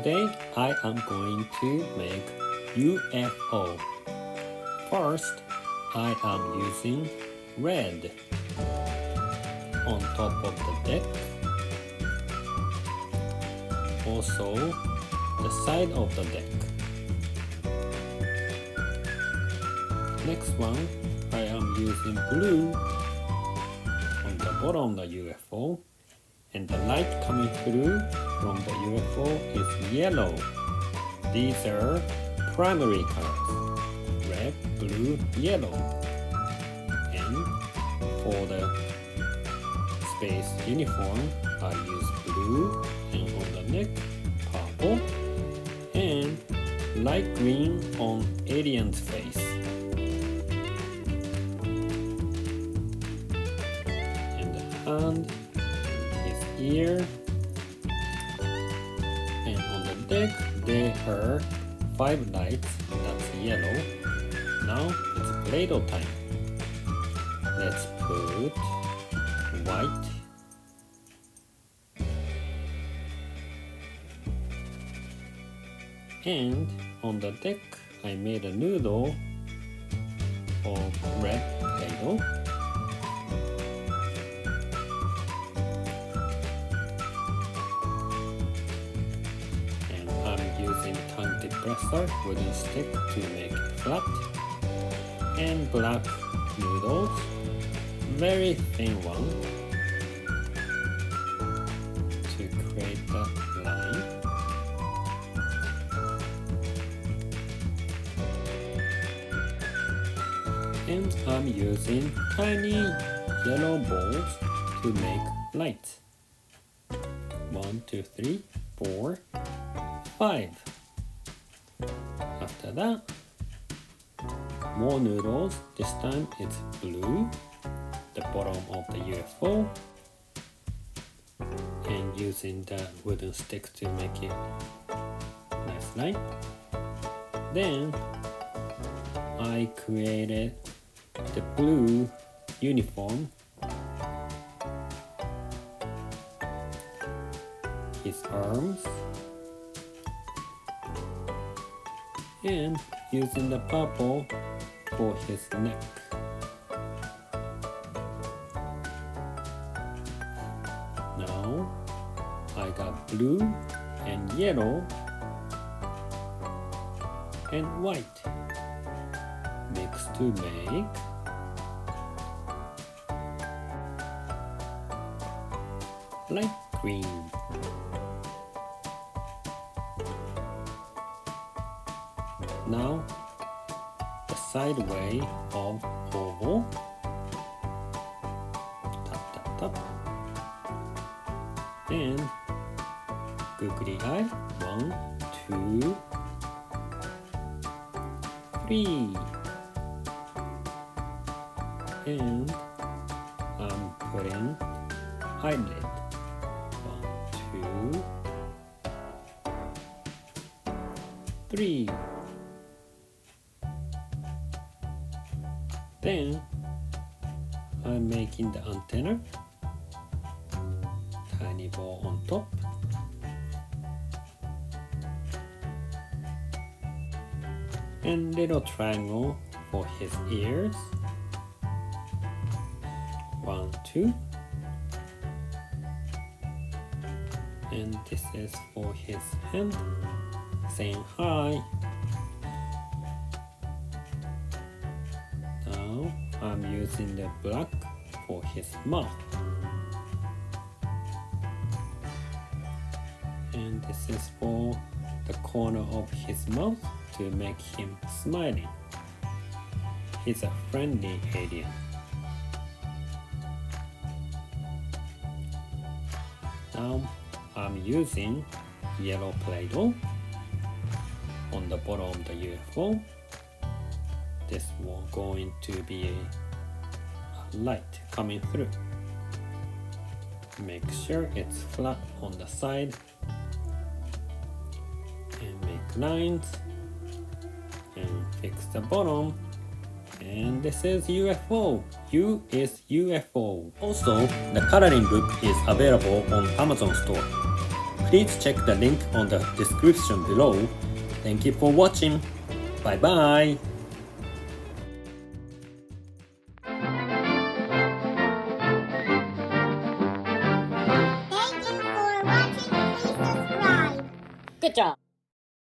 Today I am going to make UFO. First, I am using red on top of the deck, also the side of the deck. Next one, I am using blue on the bottom of the UFO, and the light coming through from the UFO is yellow. These are primary colors: red, blue, yellow. And for the space uniform, I use blue, and on the neck, purple, and light green on alien's face. And the hand, his ear, and on the deck there are 5 lights. That's yellow. Now it's Playdoh time. Let's put white, and on the deck I made a noodle of red Playdoh. And I'm using tongue depressor wooden stick to make it flat, and black noodles, very thin one, to create the line. And I'm using tiny yellow balls to make lights. 1, 2, 3, 4, 5. After that, more noodles. This time it's blue, the bottom of the UFO, and using the wooden stick to make it nice line. Then I created the blue uniform, his arms, and using the purple for his neck. Now I got blue and yellow and white mixed to make light green. Now the side way of oval, tap tap tap, and googly eye, 1, 2, 3, and I'm putting eyelid, 1, 2, 3. Then I'm making the antenna, tiny ball on top, and little triangle for his ears, 1, 2, and this is for his hand, saying hi. Now I'm using the black for his mouth, and this is for the corner of his mouth to make him smiling. He's a friendly alien. Now I'm using yellow Playdoh on the bottom of the UFO. This one going to be a light coming through. Make sure it's flat on the side and make lines and fix the bottom, and this is UFO. U is UFO. Also, the coloring book is available on Amazon store. Please check the link on the description below. Thank you for watching. Bye bye. Thank you for watching. Please subscribe. Good job.